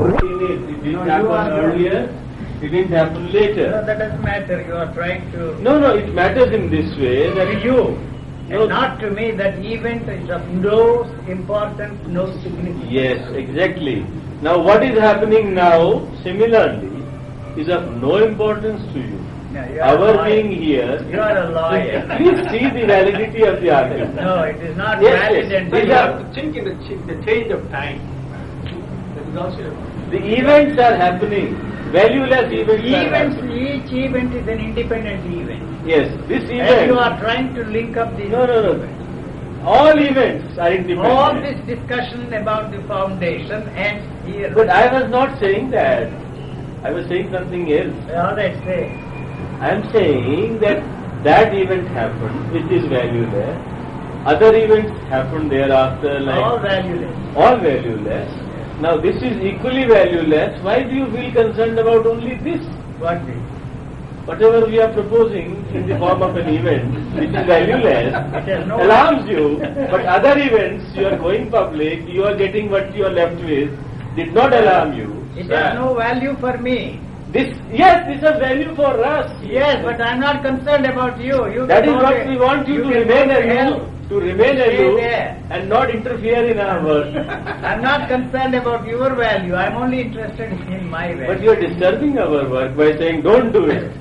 It didn't happen earlier, it didn't happen later. No, that doesn't matter. You are trying to... No, it matters in this way that to you. No. And not to me. That event is of no importance, no significance. Yes, exactly. Now what is happening now, similarly, is of no importance to you. No, you are a Our lawyer. being here... You are a lawyer. Please see the validity of the argument. No, it is not Yes, valid yes. and But you have to think in the change of time. That is also... The events are happening. Valueless events are happening. Each event is an independent event. Yes, this And event... you are trying to link up these No. All events are independent. all this discussion about the foundation and here... But I was not saying that. I was saying something else. All right, say. I am saying that event happened, which is valueless. Other events happened thereafter, like All valueless. all valueless. Now this is equally valueless. Why do you feel concerned about only this? What is? Whatever we are proposing in the form of an event, which is valueless, has no alarms you. But other events, you are going public, you are getting what you are left with, did not alarm you. It has no value for me. This has value for us. Yes, but I am not concerned about you. That is what we want you to can remain go to as hell. you, to remain as Stay you, there. and not interfere in our work. I am not concerned about your value. I am only interested in my value. But you are disturbing our work by saying, don't do it.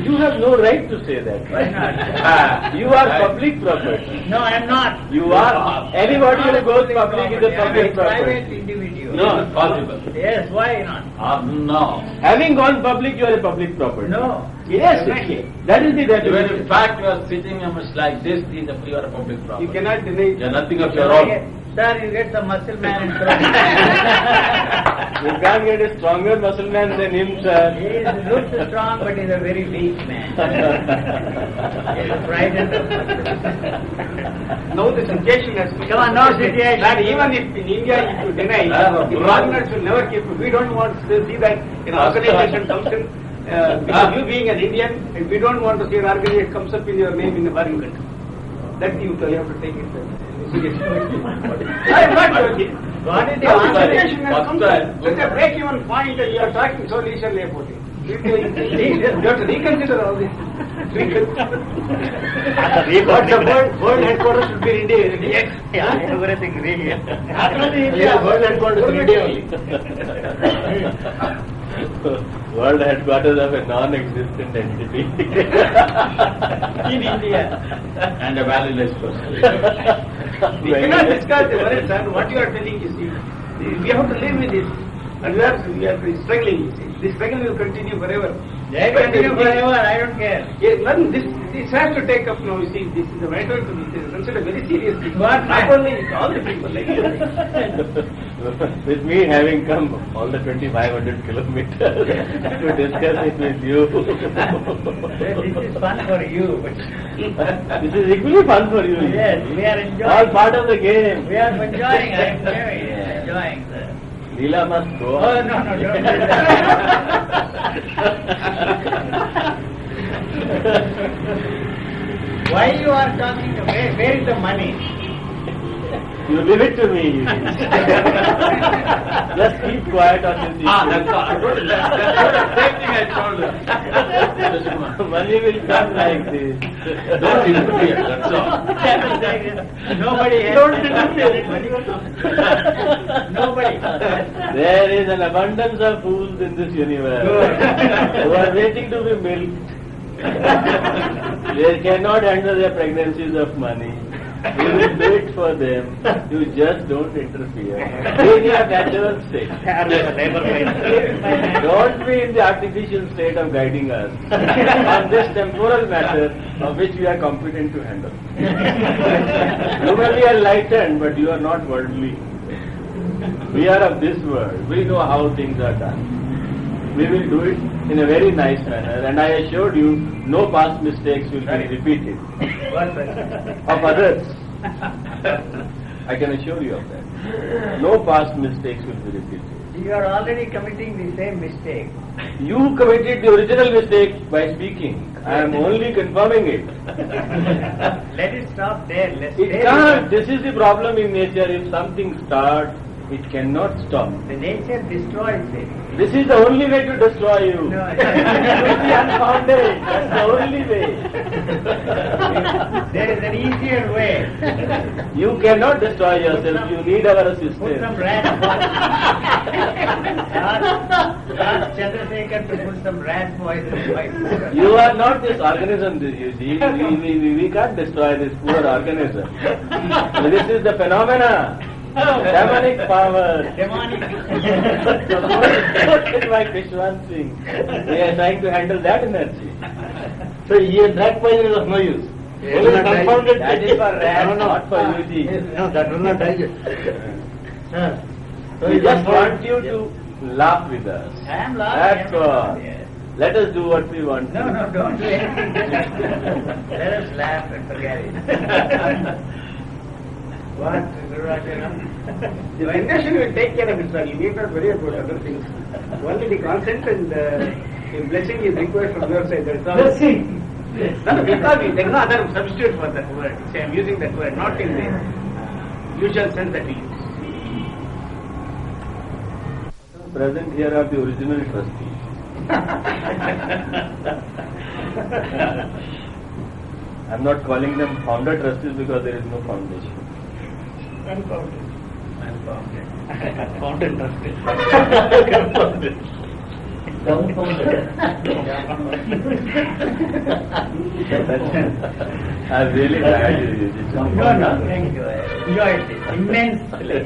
You have no right to say that. Why not? You are public property. No, I am not. You are. Anybody who goes public is a I am public a private property. individual. No, possible. Yes, why not? No. Having gone public, you are a public property. No. Yes, that is the Even definition. in fact you are sitting almost like this, you are a public property. You cannot deny. You are nothing of your own. Sir, you get some muscle man and throw him. You can't get a stronger muscle man than him, sir. He looks strong, but he is a very weak man. He is frightened of muscle. Now the situation has become... Come on, no situation. That even if in India if you deny, the foreigners will never keep... We don't want to see that an organization comes in, because you being an Indian, we don't want to see an organization comes up in your name in the foreign country. That you have to take it seriously. I am not joking. What is the Now the answer? situation has come to such a break-even point that you are talking so leisurely about it. You have to reconsider all this. What the world headquarters should be in India. Yeah, everything really. World headquarters in India only. World headquarters of a non-existent entity. In India. And a valueless person. We cannot discuss the words and what you are telling is, we have to live with this. And we are struggling, you see. This struggle will continue forever. They continue forever, I don't care. Yes, this has to take up now, you see, this is a matter to be considered very seriously. What Not man? only all the people like you. With me having come all the 2,500 kilometers to discuss it with you. This is fun for you. This is equally fun for you. Yes, we are enjoying. All part of the game. We are enjoying, I am enjoying, sir. Leela must go Oh, on. no, don't do that. Why you are talking, where is the money? You leave it to me. Just keep quiet on this issue. That's all. I told you that. That's the same thing I told her. Money will come like this. Don't interfere, that's all. Nobody has. Don't interfere. Nobody. There is an abundance of fools in this universe who are waiting to be milked. They cannot handle the pregnancies of money. You will do it for them. You just don't interfere. Be in your natural state. Don't be in the artificial state of guiding us on this temporal matter of which we are competent to handle. You may be enlightened, but you are not worldly. We are of this world. We know how things are done. We will do it in a very nice manner, and I assured you, no past mistakes will be repeated of others. I can assure you of that. No past mistakes will be repeated. You are already committing the same mistake. You committed the original mistake by speaking. I am only confirming it. Let it stop there. Let's It can't. This is the problem in nature. If something starts, It cannot stop. The nature destroys it. This is the only way to destroy you. No, To be unfounded. That's the only way. there is an easier way. You cannot destroy yourself. You need our Put assistance. some rat poison. Ask Chandrasekhar to put some rat poison in my food. You are not this organism, you see. We can't destroy this poor organism. This is the phenomena. Demonic power. Demonic. Supported by Krishnamurti. We are trying to handle that energy. So here rat poison is of no use. Only confounded. That is for rats, not for you. No, that will not digest. So we just want you to laugh with us. I am laughing. That's all. Yes. Let us do what we want. No, don't do anything. Let us laugh and forget it. What, Guru Rajana? The intention will take care of itself. You need not worry about other things. Only the consent and the blessing is required from your side. That's all. Blessing. No, because there is no other substitute for that word. See, I am using that word, not in the usual sense that we use. Present here are the original trustees. I am not calling them founder trustees because there is no foundation. Unfounded. Fountain trustee. I really value you. No, thank you. I enjoyed it immensely.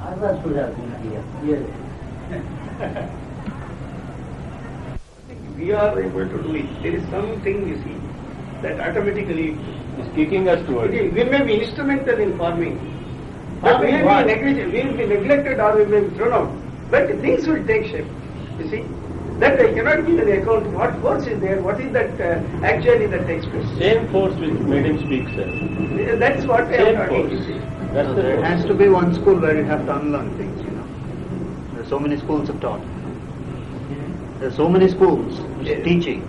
Others should have been here. We are able to do it. There is something, you see, that automatically It's kicking us towards it. we may be instrumental in forming. But we will be neglected or we may be thrown out. But things will take shape. You see, that I cannot give an account what force is there, what is that actually that takes place. Same force which made him speak, sir. That's what I Same am talking, force. you see. That's the There force. has to be one school where you have to unlearn things, There are so many schools of thought. There are so many schools which Yes. are teaching.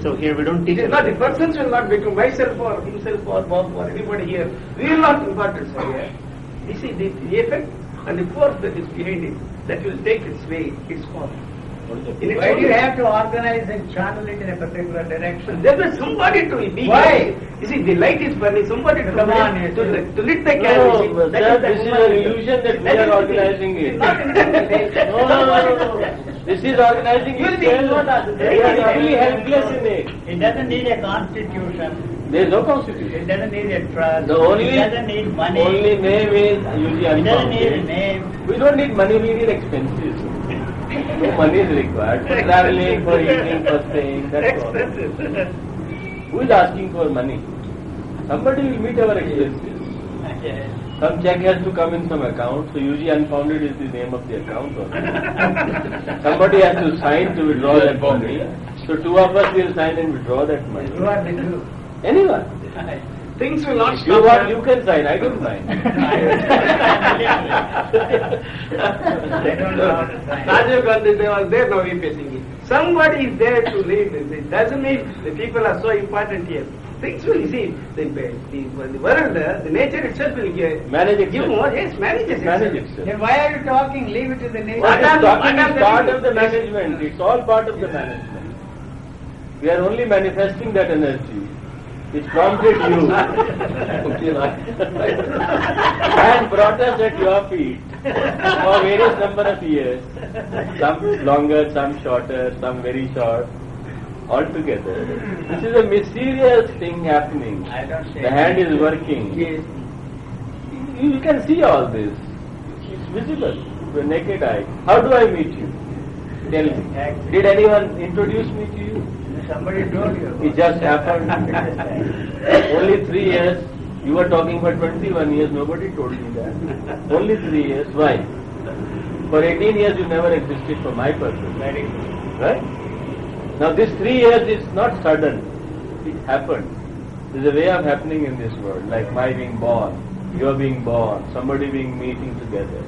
So here we don't teach It is not, the anything. persons will not become myself or himself or Bob or anybody here. We will not impart it, sir, here. You see, the effect and the force that is behind it, that will take its way, its form. In its Why do you own- have to organize and channel it in a particular direction? There was somebody to be Why? here. You see, the light is burning, somebody to Come on, yes, to yes. lit the candle. No, you see. but That sir, the this is woman- an illusion that we that are is the organizing thing. it. It's not in the No. This is organizing You will be itself. involved also. We are equally helpless in it. It doesn't need a constitution. There is no It constitution. doesn't need a trust. The only it doesn't need money. only name is usually It doesn't need a unfounded. name. We don't need money, we need expenses. No money is required for traveling, for eating, for staying, that's all. Expensive. Who is asking for money? Somebody will meet our expenses. Some check has to come in some account, so usually unfounded is the name of the account only. Somebody has to sign to withdraw that money. So two of us will sign and withdraw that money. Who are the two? Anyone. Things will not If stop. you want, you can sign, I don't mind. I don't know how to sign. Rajiv Gandhi, they was there, now we facing it. Somebody is there to lead this. It doesn't mean the people are so important here. Things will, you see, the world, the nature itself will give Manage give itself. more, yes, manage it. Manage itself. itself. Then why are you talking? Leave it to the nature. What What is talking am is I part telling of the you? management. It's all part of the management. We are only manifesting that energy. It prompted you and brought us at your feet for various number of years. Some longer, some shorter, some very short. All together. This is a mysterious thing happening. I don't say. The hand is working. Yes. You can see all this. It's visible to the naked eye. How do I meet you? Tell me. Did anyone introduce me to you? Somebody told you. It just happened. Only 3 years. You were talking for 21 years. Nobody told me that. Only 3 years. Why? For 18 years you never existed for my purpose. Very good. Right? Now this 3 years is not sudden. It happened. There's a way of happening in this world. Like my being born, your being born, somebody being meeting together.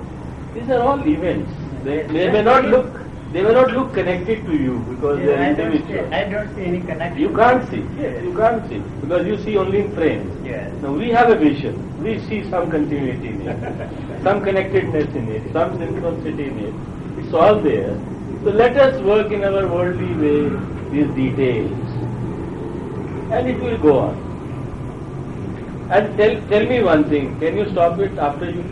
These are all events. They may not look They may not look connected to you because they are individual. I don't see any connection. You can't see. Yes, you can't see because you see only in frames. Yes. Now we have a vision. We see some continuity in it, some connectedness in it, some synchronicity in it. It's all there. So let us work in our worldly way these details, and it will go on. And tell me one thing. Can you stop it after you?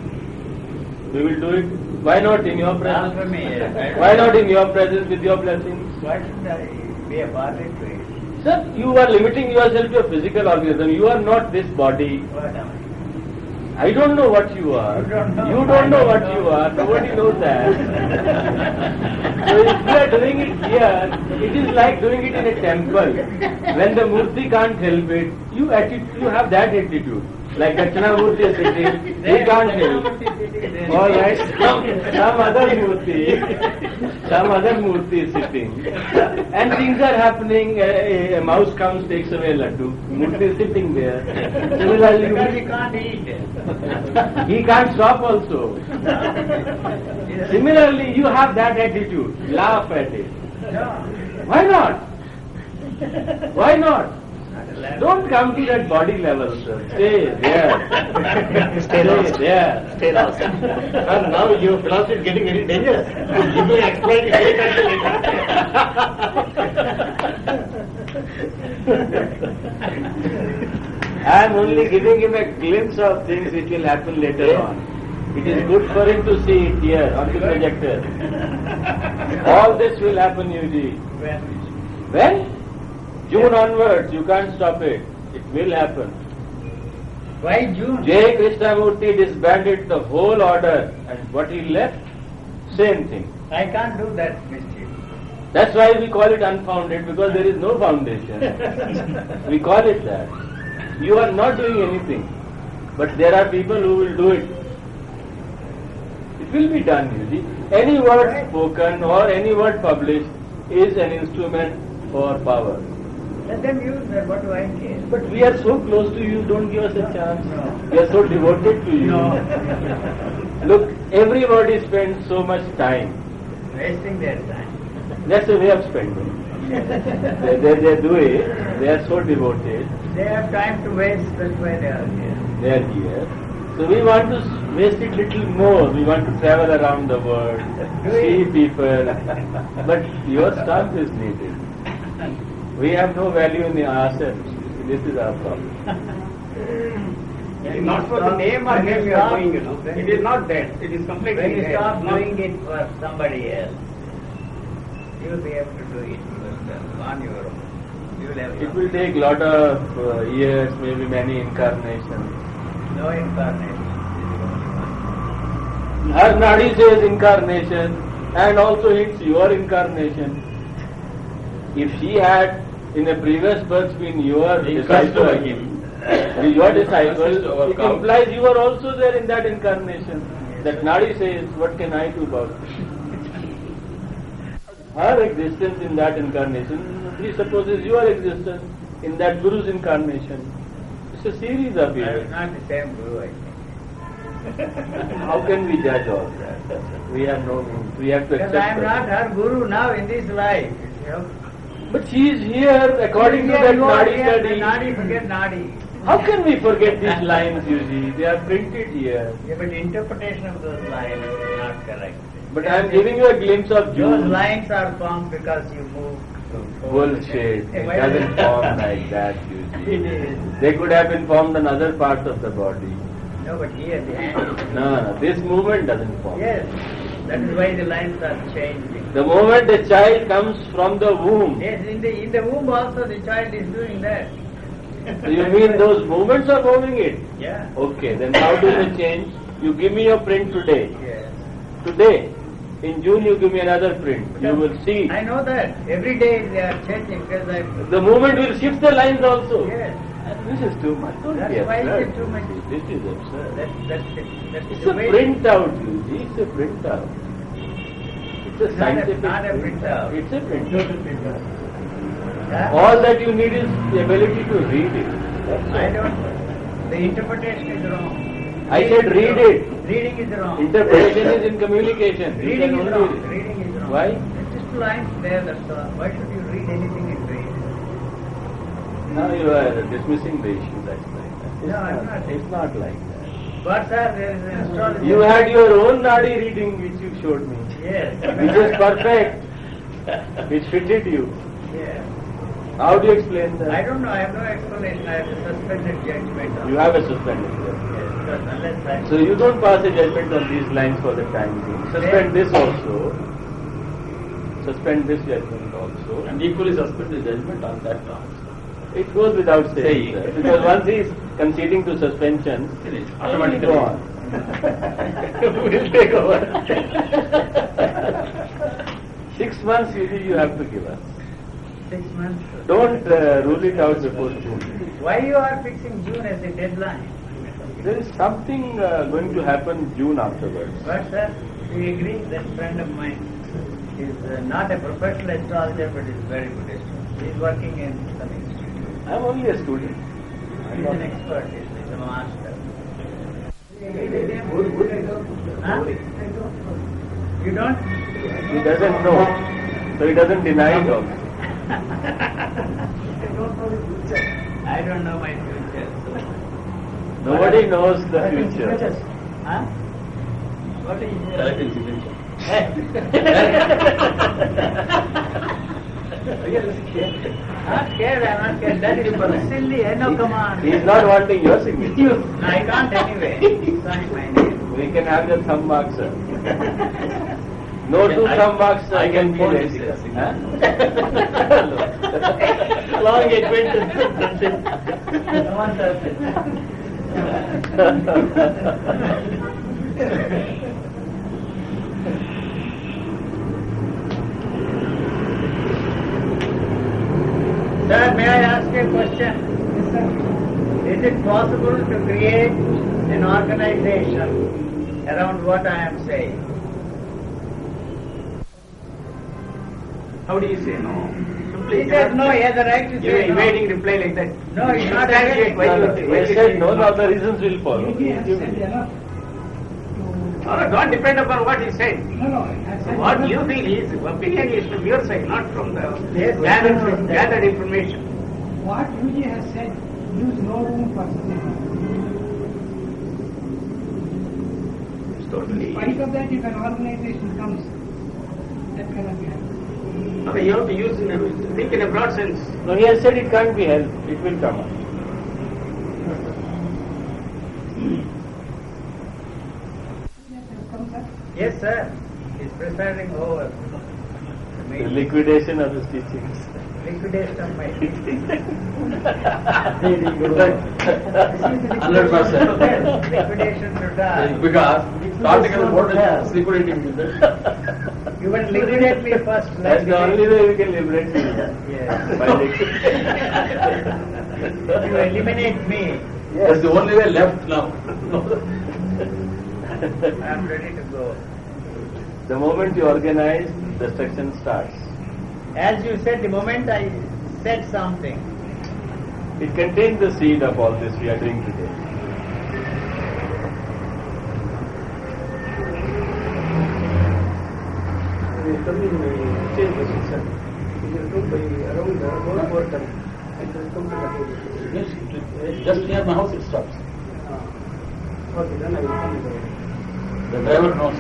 We will do it. Why not in your presence? After me, yes. Why not in your presence with your blessings? Why should I be a party to it? Sir, you are limiting yourself to a physical organism. You are not this body. What am I don't know what you are. You don't know. You don't know what you are. Nobody knows that. So if you are doing it here, it is like doing it in a temple. When the Murti can't help it, you have that attitude. Like Krishnamurti is sitting, he can't help. All right, some other Murti is sitting, and things are happening. A mouse comes, takes away laddu. Murti is sitting there. Similarly, Because he can't eat. he can't stop also. Similarly, you have that attitude. Laugh at it. No. Why not? Why not? Not a lamb. Don't come to that body level, sir. Stay there. Stay lost. there. Stay lost. And now your philosophy is getting very dangerous. You may explain it I am only giving him a glimpse of things which will happen later on. It is good for him to see it here on the projector. All this will happen, Yuji. When? June onwards, you can't stop it. It will happen. Why June? J. Krishnamurti disbanded the whole order, and what he left? Same thing. I can't do that mischief. That's why we call it unfounded, because there is no foundation. We call it that. You are not doing anything, but there are people who will do it. It will be done, you see. Any word spoken or any word published is an instrument for power. Let them use that. What do I care? But we are so close to you, don't give us a chance. No. We are so devoted to you. No. Look, everybody spends so much time. Wasting their time. That's a way of spending. They do it. They are so devoted. They have time to waste, that's why they are here. They are here. So we want to waste it little more. We want to travel around the world, see people. But your stuff is needed. We have no value in ourselves. This is our problem. It is not for the name or name you are doing, you know. It is not that. It is completely When you there. stop Not- doing it for somebody else, you will be able to do it yourself on your own. You will have It will take lot of years, maybe many incarnations. no incarnation. Her Nadi says incarnation and also it's your incarnation. If she had in a previous birth been your disciple, it implies you are also there in that incarnation. That Nadi says, what can I do about it? Her existence in that incarnation presupposes your existence in that Guru's incarnation. It's a series of I was events. not the same Guru, I think. How can we judge all that? We have no means. We have to Because accept I am not that. her Guru now in this life. You know? But she is here according to that You are Nadi here, study. Nadi, forget Nadi. How can we forget these lines, you see? They are printed here. Yeah, but interpretation of those lines is not correct. But I am giving you a glimpse of Those June. lines are formed because you move. Bullshit. It doesn't form like that, you see. It is. They could have been formed on other parts of the body. No, but here the hand is. No, this movement doesn't form. Yes, that is why the lines are changing. The moment a child comes from the womb, Yes, in the womb also the child is doing that. so you mean those movements are moving it? Yeah. Okay, then how do they change? You give me your print today. Yes. Today, in June you give me another print. You will see. I know that. Every day they are changing because I. The movement will shift the lines also. Yes. This is too much. Don't That's be why absurd. it is too much. This is absurd. That's It's the a way. printout, Yuji. It's a printout. It's a Not a- scientific not a printout. It's a printout. Huh? All that you need is the ability to read it. That's I all. don't. The interpretation is wrong. I said read it. Reading is wrong. Interpretation is in communication. You Reading can is only wrong. read. Reading is wrong. Why? It's lines there, that's all. Why should you read anything into it? Now you are dismissing the issue, that's like that. No, I'm not. It's not like that. But sir, there is an astrology. You had your own Nadi reading which you showed me. Yes. Which is perfect. Which fitted you. Yes. How do you explain that? I don't know, I have no explanation. I have a suspended judgment on You have a suspended judgment. Yes, because unless I... So you don't pass a judgment on these lines for the time being. Suspend this also. Suspend this judgment also. And equally suspend the judgment on that also. It goes without saying. Saying. Because once he is conceding to suspension, Finish. automatically Automatically. go on. We'll take over. 6 months you have to give us. 6 months. Don't rule it out before June. Why you are fixing June as a deadline? There is something going to happen June afterwards. But sir, we agree that friend of mine is not a professional astrologer but is very good astrologer. He is working in some institute. I am only a student. He is an expert, he is a master. Huh? You don't? He doesn't know. So he doesn't deny it also. I don't know my future. Nobody knows the future. Huh? What is Correct in signature. Not scared, I'm not scared. That is silly. No, come on. He is not wanting your signature. No, I can't anyway. Sign my name. We can have the thumb marks, sir. No two thumb marks I can be phone raised. this, Huh? Long acquaintance. No one does it. Sir, may I ask you a question? Is it possible to create an organization around what I am saying? How do you say no? He said no, he has the right to You are say no. evading reply like that. No, he's not Substantiate evading. why you He said no, no other reasons will follow. No, don't depend upon what he said. No, So what you feel is opinion is from your side, not from the Yes, gathered information. what Yuji has said leaves no room for suggestion. It's totally. In spite of that, if an organization comes, that cannot be happened. No, you have to use think in a broad sense. No, he has said it can't be helped. It will come up. Yes, sir. He's presiding over the The meeting. liquidation of his teachings. Liquidation of my teaching. 100%. Liquidation to die. Because Astrological board is liquidating with it. You will liquidate me first. That's the only way we can liberate you. Yes. By You eliminate me. That's the only way left now. I am ready to go. The moment you organize, destruction starts. As you said, the moment I said something, It contains the seed of all this we are doing today. Yes, just near my house it stops. The driver knows.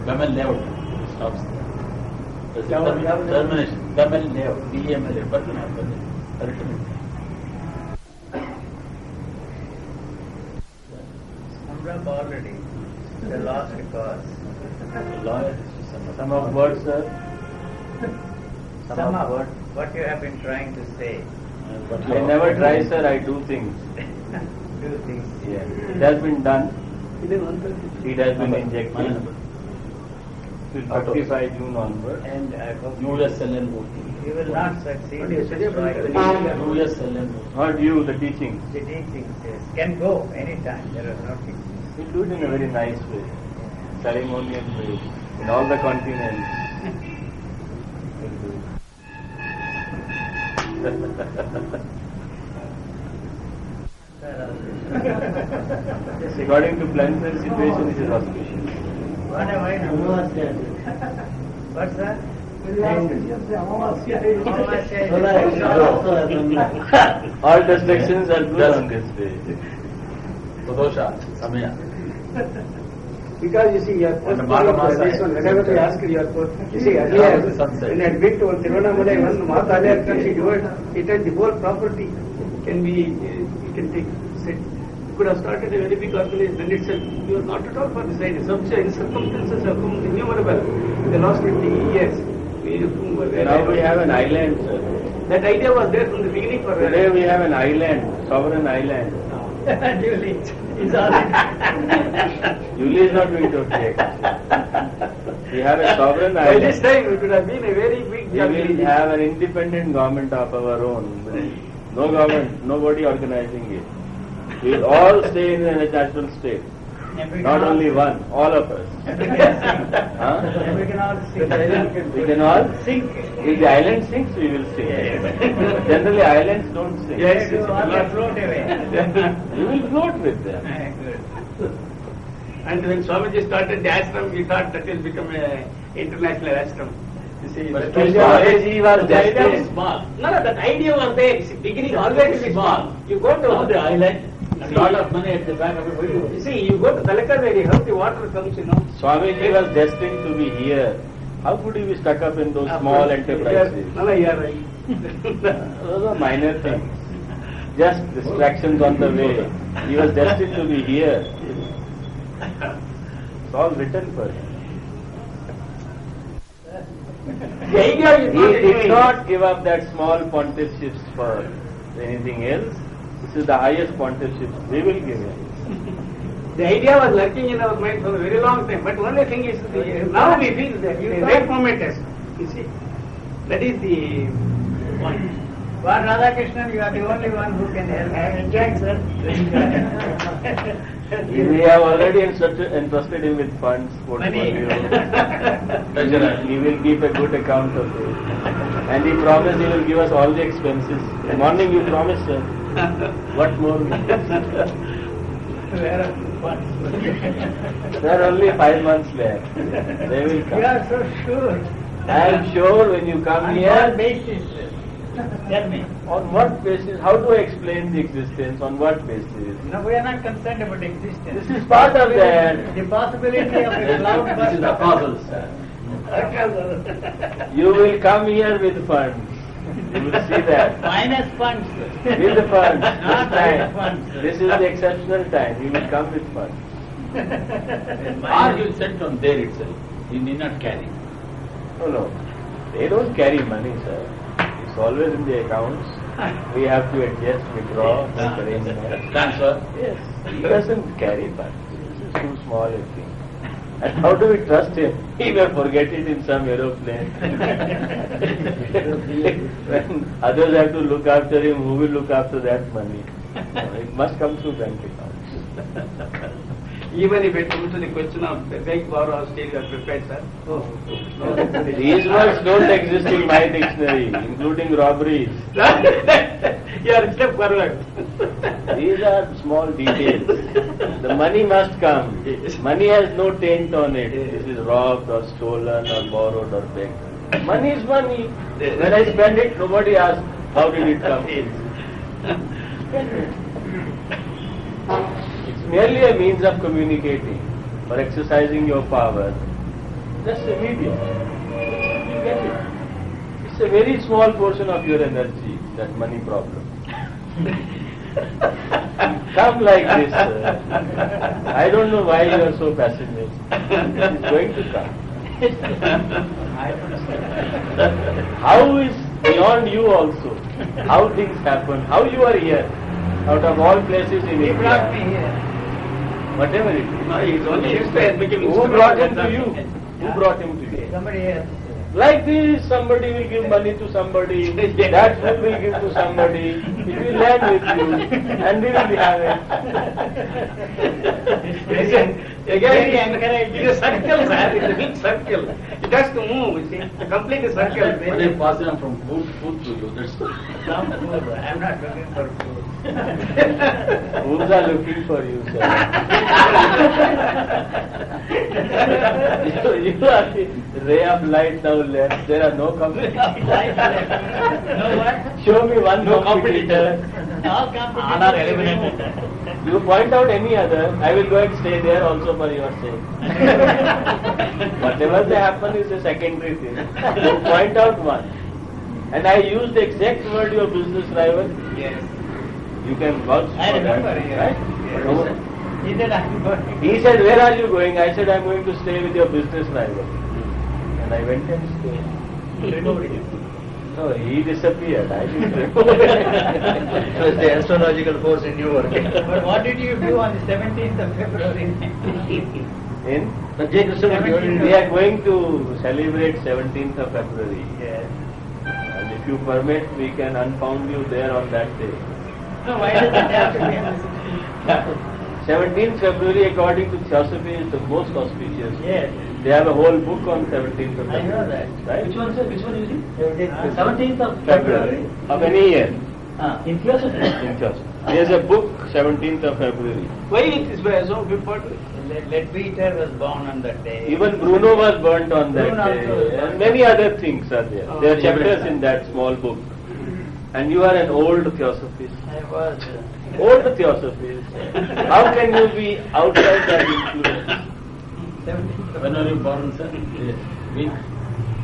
Gamal layout stops there. Termination. Gamal layout. DML. Button happen. summed up already. The lost cause. Some of words, sir. Sum up what you have been trying to say. I never try, sir. I do things. Do things. Yeah. It has been done. It has been injected. Till 35 June onward. And I hope USLN voting. you will not succeed in destroying USLN voting. Not you, the teachings. the teachings. Yes. Can go anytime. There are no teachings. We do it in a very nice way, ceremonial way, in all the continents. We'll do it. Yes, according to planetary situation, it is auspicious. What am I now? What's that? All destructions are good on this day. Sadosha, Samaya. Because you see, your And the Maga this one, whenever we ask you see, earlier, when I had been to Tiruvannamalai, one Mata there comes, he tells the whole property can be, you can take, set. You could have started a very big organization itself. You are not at all for this idea. Some circumstances have come innumerable in the last 20 years. Now we have an island, sir. That idea was there from the beginning for Today we have an island, sovereign island. Julie is all Julie is not going to object. We have a sovereign by this island. time it would have been a very big We will have an independent government of our own. No government, nobody organizing it. We will all stay in a natural state. Not only one, all of us. Huh? We can all sing. We can all Sing. If the island sinks, we will sing. Generally, islands don't sing. Yes, You all get float away. We will float with them. Good. And when Swamiji started the ashram, we thought that will become an international ashram. You see, But that Swamiji was the idea destined. was small. No, that idea was there. You see, beginning always is small. You go On the to island, a lot of money at the back of it. What do you see, you go to Talakaveri, how the water comes, Swamiji was destined to be here. How could he be stuck up in those small enterprises? No, you are right. Those are minor things. Just distractions on the way. He was destined to be here. It's all written for him. The idea is He did not give up that small pontiffships for anything else. This is the highest pontiffship we will give him. The idea was lurking in our mind for a very long time, but only thing is, now we feel that the right moment has come. You see, that is the point. For Radhakrishnan, you are the only one who can help. I am enjoying, sir. We have already entrusted him with funds, portfolio. He will keep a good account of it. And he promised he will give us all the expenses. In the morning you promised, sir. What more? Where are the funds? There are only 5 months left. They will You come. are so sure. I am sure when you come On what here, basis? Tell me. on what basis, how do I explain the existence, on what basis? No, we are not concerned about existence. This is part of that. The possibility of a cloud This burst is the of puzzles. You will come here with funds. You will see that. minus funds. With the funds. Not This with time. funds. This is the exceptional time. You will come with funds. Or you send from there itself. You need not carry. No, no. They don't carry money, sir. It's always in the accounts. We have to adjust, withdraw, make arrangements. Transfer. Yes. He doesn't carry funds. This is too small a thing. And how do we trust him? He may forget it in some aeroplane. When others have to look after him, who will look after that money? It must come through bank accounts. Even if it comes to the question of bank borrow or still you are prepared, sir. These words don't exist in my dictionary, including robberies. You are a step forward. These are small details. The money must come. Money has no taint on it. This is robbed or stolen or borrowed or begged. Money is money. When I spend it, nobody asks, how did it come? It's merely a means of communicating or exercising your power. Just a medium. You get it. It's a very small portion of your energy, that money problem. Come like this, sir. I don't know why you are so passionate. It's going to come. How is beyond you also? How things happen? How you are here? Out of all places in He India. brought me here. Whatever it is. No, he is only inspired, became Who brought him to you? Who brought him to you? Somebody else. Like this, somebody will give money to somebody, that food will give to somebody, it will land with you, and we will have it. Listen, Very again, encouraging. it is a circle, sir. It is a big circle. It just to move, you see, to complete the circle. But they pass them from food to you. That's Some food. I'm not looking for food. Fools are looking for you, sir. You are the ray of light now left. There are no competitors. No what? Show me one No competitor. All competitors eliminated. You point out any other, I will go and stay there also for your sake. Whatever they happen is a secondary thing. You point out one. And I used the exact word your business rival. Yes. You can vouch for I remember, that, yes. right? Yes. He said, I'm going. He said, where are you going? I said, I'm going to stay with your business rival. And I went and stayed. Removed him. No, he disappeared. I didn't remove It was the astrological force in you working. But what did you do on the 17th of February? In? J. Krishnamurti, We are going to celebrate 17th of February. Yes. And if you permit, we can unfound you there on that day. No, why does it have to be on the 17th February, according to Theosophy, is the most auspicious. Yes. They have a whole book on 17th of I February. know that. Right? Which one, sir? Which one is it? 17th of February. Of any year. In philosophy. In Theosophy. There's a book, 17th of February. Why it is so important? Leadbeater was born on that day. Even Bruno was burnt on that Bruno day. also was And burnt. many other things are there. Oh, There are chapters in that small book. And you are an old Theosophist. I was. Old Theosophist. How can you be outside that influence? 17th of When were you born, sir? Week.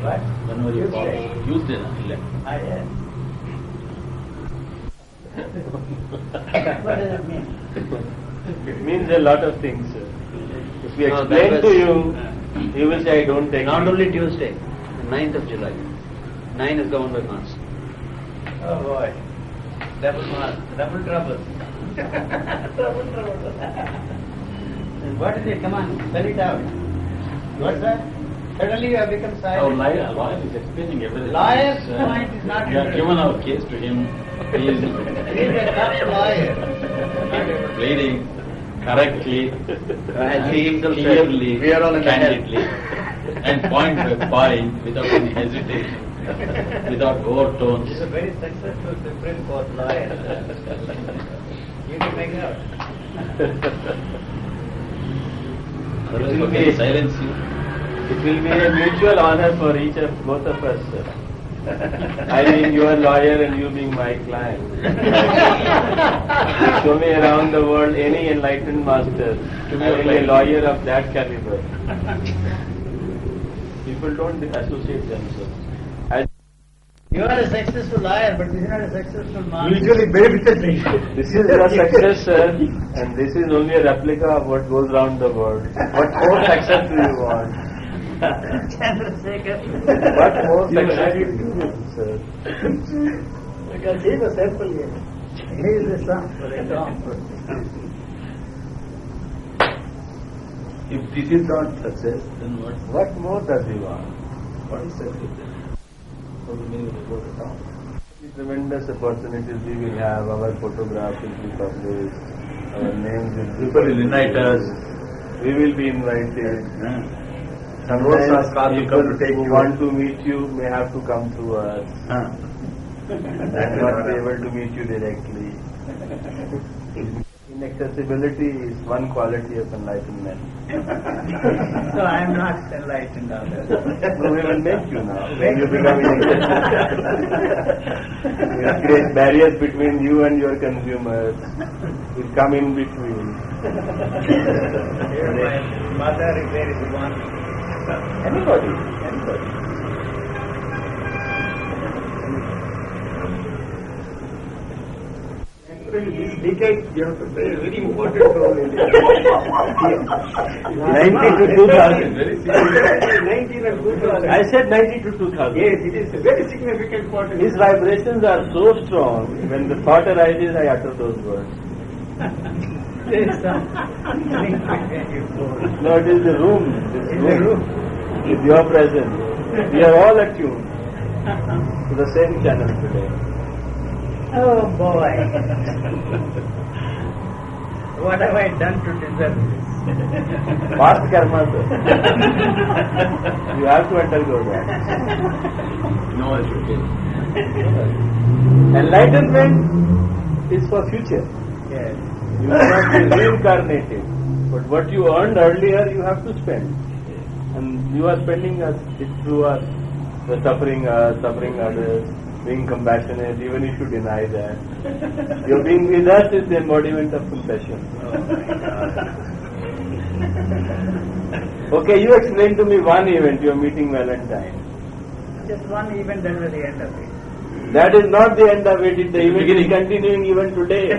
What? When were you born? Tuesday. Tuesday, no? Yes. What does it mean? It means a lot of things. Sir. If we No, that explain was- to you, you will say, I don't take Not it. only Tuesday, the 9th of July. 9 is governed by Mars. Oh boy. Double trouble. Double trouble. What is it? Come on, spell it out. What's that? Suddenly you have become Our silent. lawyer is explaining everything. Lawyer's point is not We have interesting. given our case to him. He is He is a tough lawyer. pleading correctly, As he himself said, clearly, we are all in the hell. candidly, and point by point without any hesitation, without overtones. He's a very successful Supreme Court lawyer. You can make it out. Otherwise, how can he silence you? It will be a mutual honor for both of us, sir. I being your lawyer and you being my client. Show me around the world any enlightened master having a lawyer of that caliber. People don't associate themselves. You are a successful lawyer, but this is not a successful man. This is your success, sir, and this is only a replica of what goes around the world. What more success do you want? Chandrasekhar. What more success do you want, sir? Because he was simple here. He is the son for a long If this is not success, then what? What more does he want? What is success then? What will mean to go to town? Tremendous opportunities we will have. Our photographs will be published. Our names will be People will invite us. We will be invited. Roads are Sometimes cars will people come to take who you. want to meet you may have to come through us. And not be able to meet you directly. Inaccessibility is one quality of enlightenment. So I am not enlightened on that. No, we will make you now. When you become inaccessible. We will create barriers between you and your consumers. We will come in between. Here my mother, if there is one. Anybody. This decade, you have to play a very important role in it. 90 to 2000. 19 and 2000. I said 90 to 2000. Yes, it is a very significant point. His vibrations are so strong, when the thought arises, I utter those words. There is some link between you both. No, it is the room. This In the room. With your presence. We are all attuned to the same channel today. Oh boy. What have I done to deserve this? Past karma, sir. You have to undergo that. No, it's okay. Enlightenment is for future. Yes. You cannot be reincarnated. But what you earned earlier, you have to spend. And you are spending it through us. The suffering others, being compassionate, even if you deny that. Your being with us is the embodiment of compassion. Okay, you explain to me one event, you are meeting Valentine. Just one event, that was the end of it. That is not the end of it, the event is continuing even today.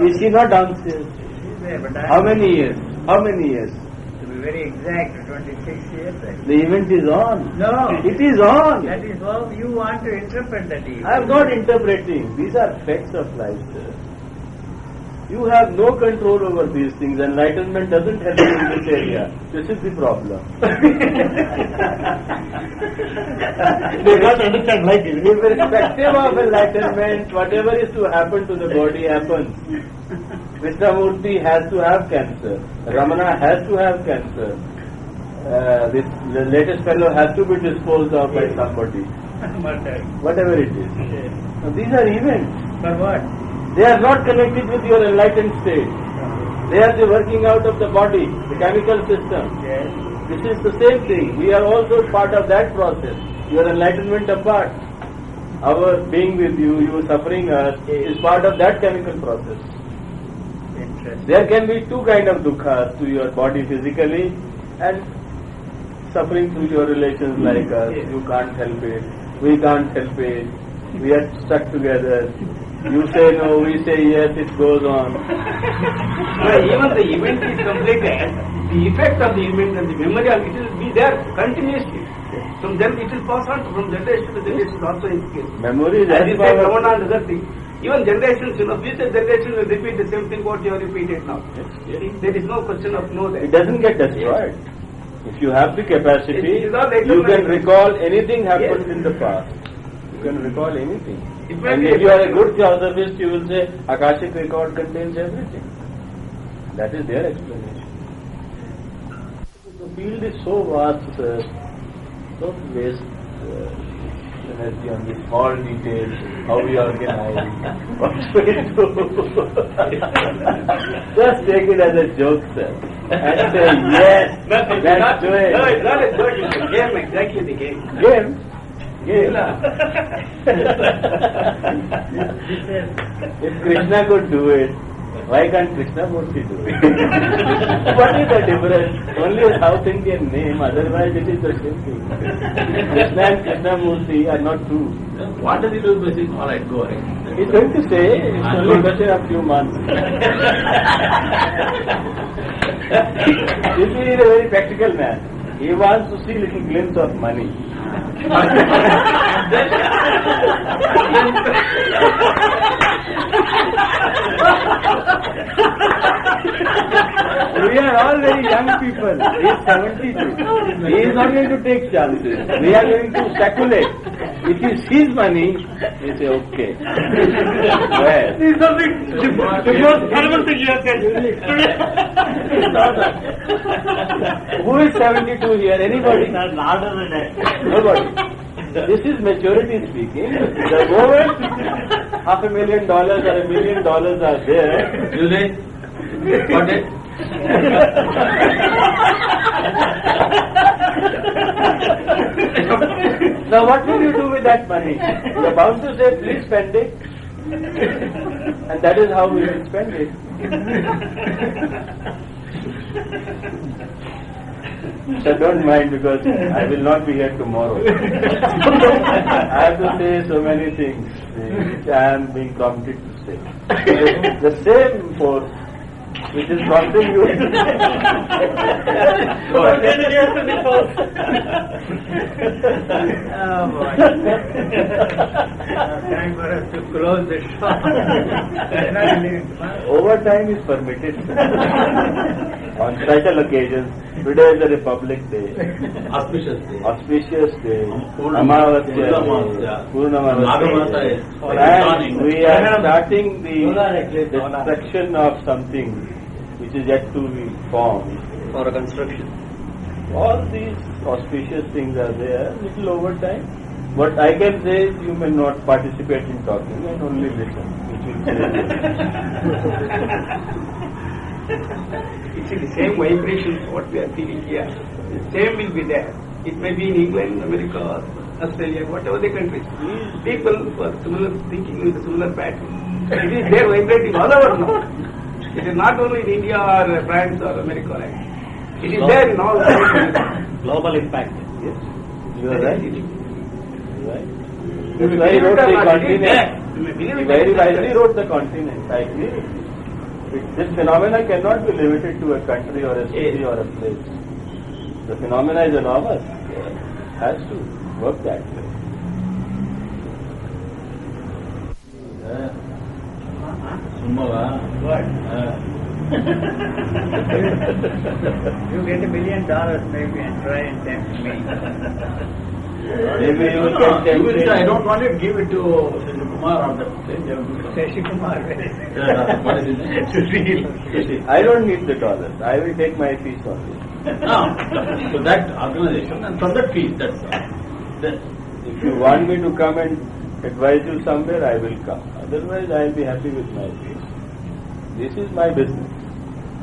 Is she not downstairs? She's there, but How many years? How many years? to be very exact, 26 years. The event is on. No. It is on. That is how you want to interpret that event. I am not interpreting. These are facts of life, sir. You have no control over these things. Enlightenment doesn't help you in this area. This is the problem. They don't understand like it. Irrespective of enlightenment, whatever is to happen to the body happens. Krishnamurti has to have cancer. Ramana has to have cancer. The latest fellow has to be disposed of by somebody. Whatever it is. Now, these are events. For what? They are not connected with your enlightened state. They are the working out of the body, the chemical system. Yes. This is the same thing. We are also part of that process. Your enlightenment apart. Our being with you, you suffering us, is part of that chemical process. Interesting. There can be two kinds of dukkha to your body physically and suffering through your relations like us. Yes. You can't help it. We can't help it. We are stuck together. You say no, we say yes, it goes on. Even the event is completed, the effect of the event and the memory of it will be there continuously. From then it will pass on from generation to generation also in skill. Memory is As as you say, powerful. Ramana and other things. Even generations, future generations will repeat the same thing what you have repeated now. Yes. There is no question of no there. It doesn't get destroyed. If you have the capacity, It is all you can eternal. recall anything happened Yes. in the past. You can recall anything. It may And be if you are a good theosophist, you will say Akashic record contains everything. That is their explanation. The field is so vast, sir. Don't waste energy on the small details, how we organize, what we do. Just take it as a joke, sir. And say, yes, let's do it. No, it's not a joke, it's a game, exactly the game. Game? Game. If Krishna could do it, why can't Krishnamurti do it? What is the difference? Only a South Indian name, otherwise it is the same thing. Krishna and Krishnamurti are not two. What does he do with this? All right, go ahead. He's going to say it's only a question of few months. This is a very practical man. He wants to see little glimpse of money. We are all very young people. He is 72. He is not going to take chances. We are going to speculate. If he sees money, he say, okay. Well, This is something, the most horrible thing you have said today. who is 72 here? Anybody? Nobody. This is maturity speaking. The moment $500,000 or $1 million are there, You say, what is? now what will you do with that money? You are bound to say, please spend it. And that is how we will spend it. So don't mind because I will not be here tomorrow. I have to say so many things which I am being prompted to say. The same force which is prompting you. Oh boy. Time for us to close the shop. Overtime is permitted. On special occasions, today is a Republic Day, Auspicious day. auspicious day, Purnamasa. Purnamasa, and we are starting the destruction of something which is yet to be formed. For a construction. All these auspicious things are there, little over time. What I can say is you may not participate in talking and only listen, which will change. It's the same vibrations what we are feeling here. The same will be there. It may be in England, America, Australia, whatever the countries. People who are similar thinking with a similar pattern. It is there vibrating all over now. It is not only in India or France or America. Right? It is there in all countries. Global impact. Yes, you are right. You are right. That's why he wrote the continent. He very wisely wrote the continent. I agree. This phenomena cannot be limited to a country or a city or a place. The phenomena is enormous. It has to work that way. Summava. What? You get $1 million maybe and try and tempt me. Maybe you can tempt me. I don't want to give it to Kumar or that Shashi Kumar, where is it? What is his name? I don't need the dollars. I will take my fees only. No. So that organization and from that fees, that's all. Then, If you want me to come and advise you somewhere, I will come. Otherwise, I will be happy with my fees. This is my business,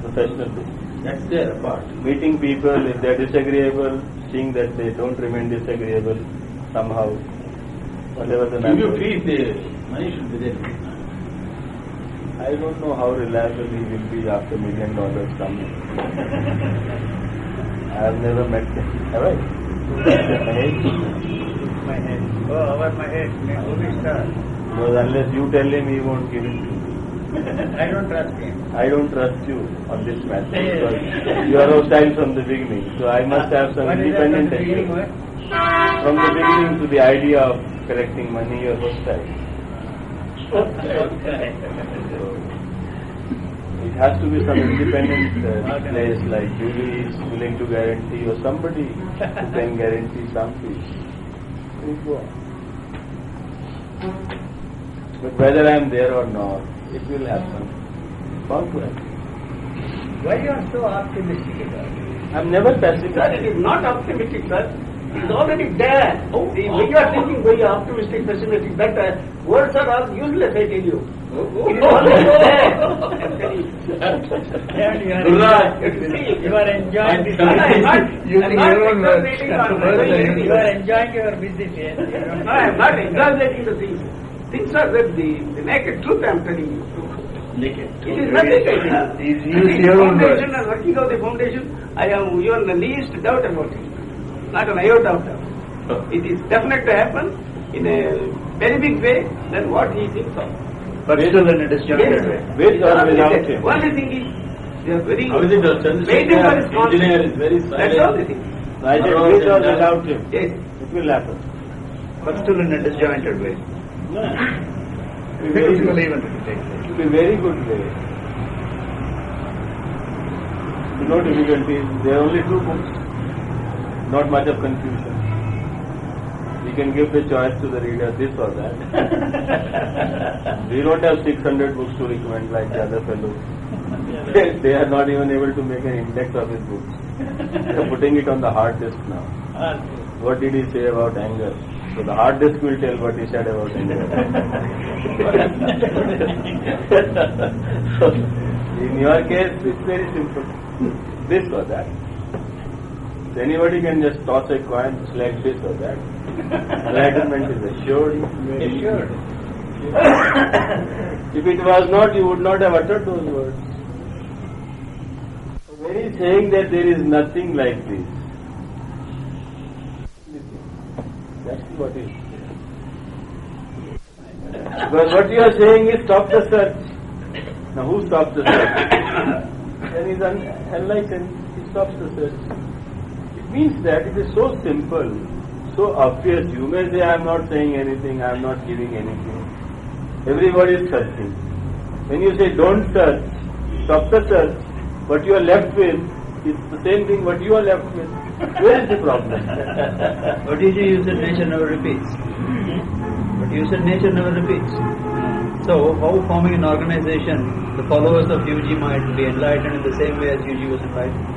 professional business. that's their part. Meeting people, if they are disagreeable, seeing that they don't remain disagreeable somehow, whatever the Give you matter. fees, the money should be there. I don't know how reliable he will be after $1 million coming. I have never met him. Have I? My head. Oh, over my head. Movie star. Because unless you tell him, he won't give it to you. I don't trust him. I don't trust you on this matter because you are hostile from the beginning. So I must have some What is that independent from the beginning, effort. what? From the beginning to the idea of collecting money, you are hostile. Okay. It has to be some independent place like Julie is willing to guarantee or somebody who can guarantee some fees. Please go on. But whether I am there or not, it will happen. Bound to happen. Why you are so optimistic about it? I am never Sir, pessimistic. it is not optimistic, sir. It is already there. When you are thinking very optimistic, pessimistic, that words are all useless, I tell you. It is already there. I'm telling you. And you are enjoying this. I'm not Using your own words. exaggerating You are enjoying your business here. No, I am not exaggerating the things. Things are the naked truth, I am telling you. Naked. It is nothing. He's used your own words. Foundation and working of the foundation, I have even the least doubt about it. Not an iota of doubt. It is definite to happen in a very big way than what he thinks of. But still in a disjointed way. With or without him. Only thing is, they are very How is it that waiting for his engineer is very silent? That's all the thing. I said with or without him. Yes. It will happen. But still in a disjointed way. No. Peaceful even to take place. It will be very good way. No difficulties. There are only 2 books. Not much of confusion. We can give the choice to the reader, this or that. We don't have 600 books to recommend like the other fellows. They are not even able to make an index of his books. They are putting it on the hard disk now. What did he say about anger? So the hard disk will tell what he said about anger. So, in your case, it's very simple. This or that. So anybody can just toss a coin, select this or that. Enlightenment is assured. Assured. If it was not, you would not have uttered those words. So when he is saying that there is nothing like this, that's what is. Because what you are saying is stop the search. Now who stops the search? Then he is enlightened, he stops the search. It means that it is so simple, so obvious. You may say I am not saying anything, I am not giving anything. Everybody is searching. When you say don't search, stop the search, what you are left with is the same thing what you are left with. Where is the problem? What did you said nature never repeats? But you said nature never repeats. So, how forming an organization, the followers of UG might be enlightened in the same way as UG was enlightened?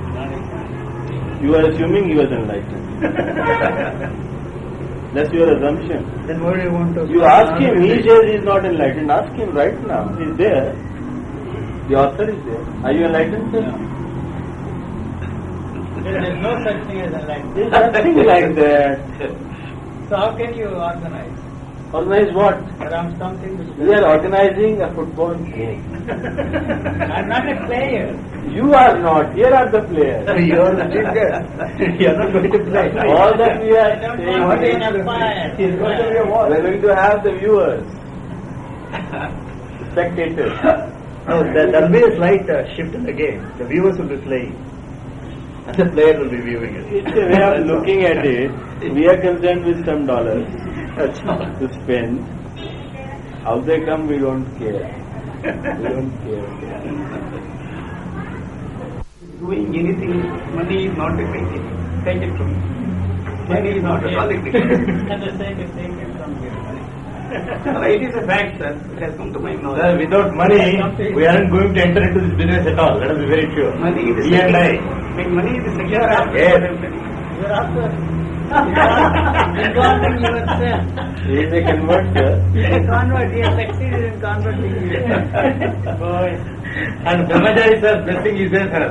You are assuming he was enlightened. That's your assumption. Then why do you want to... You ask him, he says he is not enlightened. Ask him right now. He is there. The author is there. Are you enlightened, sir? There is no such thing as enlightenment. There is nothing like that. So how can you organize Organize what? around something which We are organizing a football game. I'm not a player. You are not. Here are the players. You are the teacher. You are not going to play. All that we are I don't saying want to be is in a fire. we are going to have the viewers, spectators. No, there will be a slight shift in the game. The viewers will be playing. And the player will be viewing it. It's a way of looking at it. We are concerned with some dollars to spend. How they come, we don't care. We don't care. Doing anything, money is not a criterion. Take it from me. Money is not a politics. And the sake of taking it from here. It is a fact, sir. It has come to my knowledge. Sir, without money, we aren't going to enter into this business at all. Let us be very sure. Money is We and I. Money is the secure aspect. Yes. You are after involving yourself. He is a converter. He is a convert. He has succeeded in converting you. Boy. And Brahmachari sir blessing is there, sir.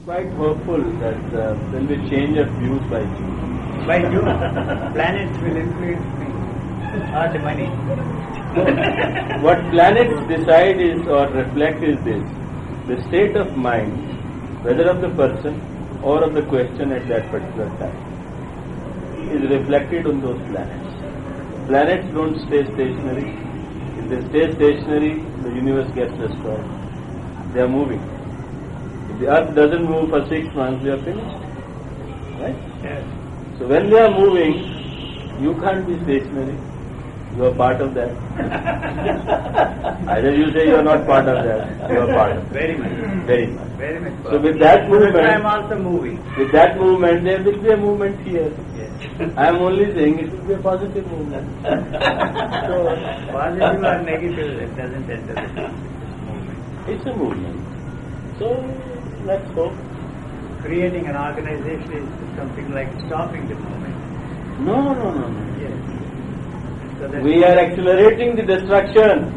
Quite hopeful that there will be change of views by June. By June, planets will influence me. Or the money. What planets decide is or reflect is this: the state of mind, whether of the person or of the question at that particular time, is reflected on those planets. Planets don't stay stationary. If they stay stationary, the universe gets destroyed. They are moving. If the earth doesn't move for 6 months, we are finished. Right? Yes. So when they are moving, you can't be stationary. You are part of that. Either you say you are not part of that, you are part of it. Very much. Very much. Very much. So with that I am movement, also moving. with that movement, there will be a movement here. Yes. I am only saying it will be a positive movement. So, Positive or negative, it doesn't enter the movement. it's a movement. So let's hope. Creating an organization is something like stopping the movement. No. Yes. So that We are accelerating the destruction.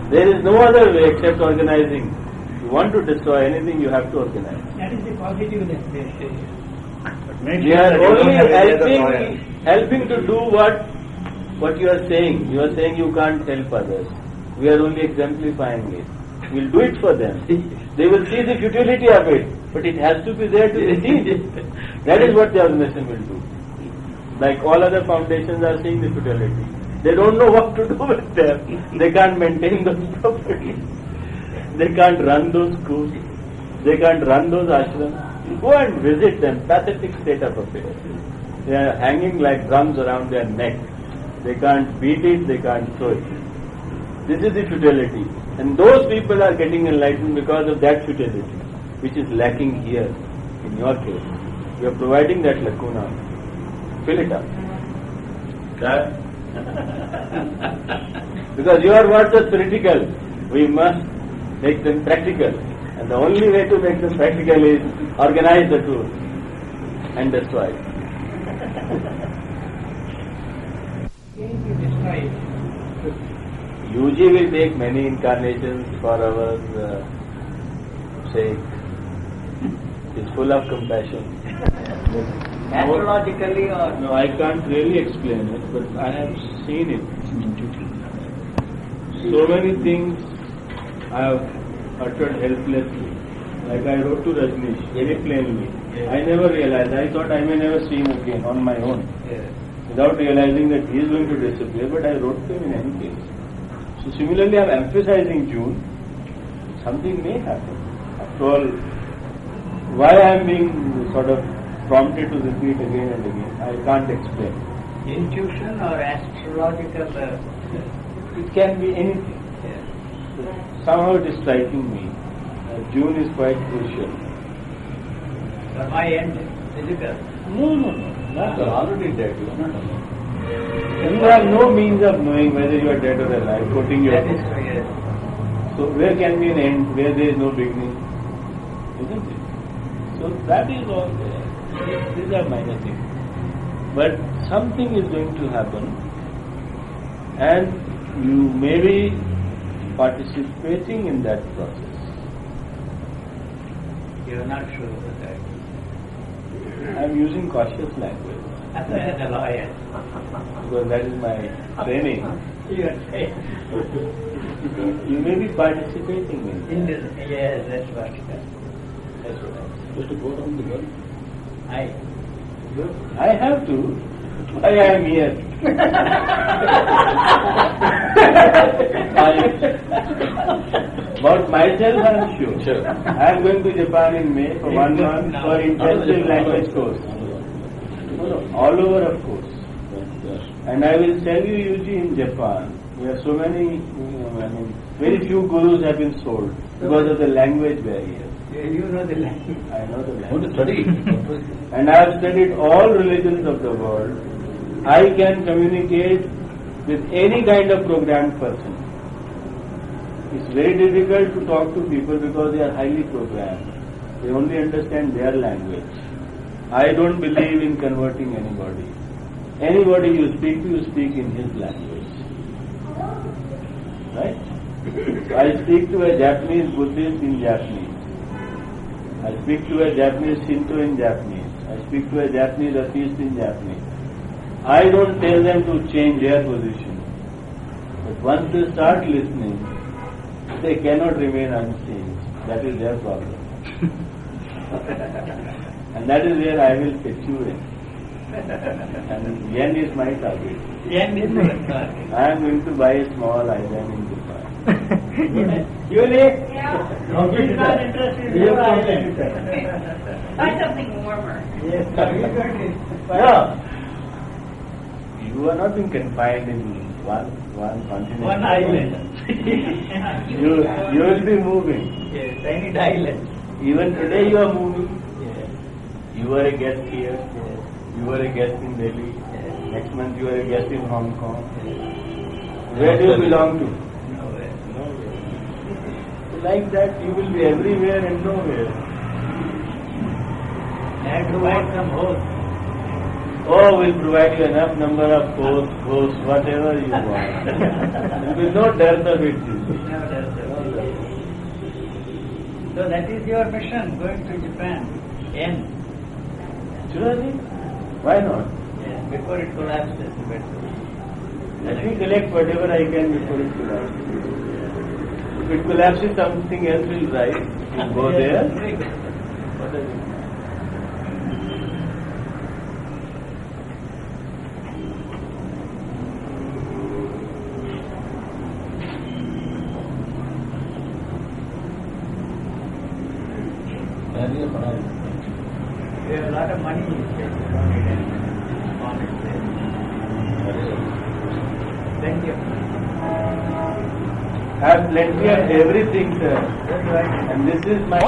There is no other way except organizing. If you want to destroy anything, you have to organize. That is the positiveness they say. We are only helping to do what you are saying. You are saying you can't help others. We are only exemplifying it. We'll do it for them. They will see the futility of it, but it has to be there to be seen. That is what the organization will do. Like all other foundations are seeing the futility. They don't know what to do with them. They can't maintain those properties. They can't run those schools. They can't run those ashrams. Go and visit them. Pathetic state of affairs. They are hanging like drums around their neck. They can't beat it. They can't throw it. This is the futility. And those people are getting enlightened because of that futility, which is lacking here in your case. You are providing that lacuna. Fill it up. Because your words are theoretical. We must make them practical. And the only way to make them practical is organize the truth and destroy it. UG will take many incarnations for our sake. It's full of compassion. Astrologically or No, I can't really explain it, but I have seen it. So many things I have uttered helplessly. Like I wrote to Rajneesh very plainly. I never realized. I thought I may never see him again on my own. Without realizing that he is going to disappear, but I wrote to him in any case. So similarly, I am emphasizing June. Something may happen. After all, why I am being sort of prompted to repeat again and again, I can't explain. intuition or astrological. It can be anything. Somehow it is striking me. June is quite crucial. From my end, physical. No. You are already dead. You are not alive. You have no means of knowing whether you are dead or alive, quoting your That is book. so, yes. So where can be an end where there is no beginning? Isn't it? So that is all there. These are minor things. But something is going to happen, and you may be participating in that process. You are not sure of that. I am using cautious language As a lawyer. because that is my training. You are saying. You may be participating in In that. this, yes, that's what it is. That's what I am supposed to go down the world. I have to. Why I am here? About myself, I am sure. Sure. I am going to Japan in May for 1 month for intensive language course. No, all over, of course. And I will tell you, Yuji, in Japan, where so many, very few gurus have been sold because of the language barrier. You know the language. I know the How to language. study? And I have studied all religions of the world. I can communicate with any kind of programmed person. It's very difficult to talk to people because they are highly programmed. They only understand their language. I don't believe in converting anybody. Anybody you speak in his language. Right? So I speak to a Japanese Buddhist in Japanese. I speak to a Japanese Shinto in Japanese. I speak to a Japanese atheist in Japanese. I don't tell them to change their position. But once they start listening, they cannot remain unchanged. That is their problem. And that is where I will fit you in. And yen is my target. Yen is your target. I am going to buy a small island in Japan. You live? Yeah. He's not interested in your island. Find something warmer. Yes, so he's going to No. You are not being confined in one continent. one island. You will be moving. Yes, I need island. Even today you are moving. Yes, You are a guest here. yes, You are a guest in Delhi. yes. Next month you are a guest in Hong Kong. Where do you belong to? Nowhere. So like that you will be everywhere and nowhere. I have to find some host. Oh, we'll provide you enough number of hosts, whatever you want. There will be no dearth of it. Never does that. So that is your mission, going to Japan. Yen. Surely? Why not? Yes, before it collapses. Let me collect whatever I can before it collapses. If it collapses, something else will rise. We'll go there. What are you? We have a lot of money in space. We don't need any honest space. Plenty of money. Have plenty of everything, sir. That's right. And this is my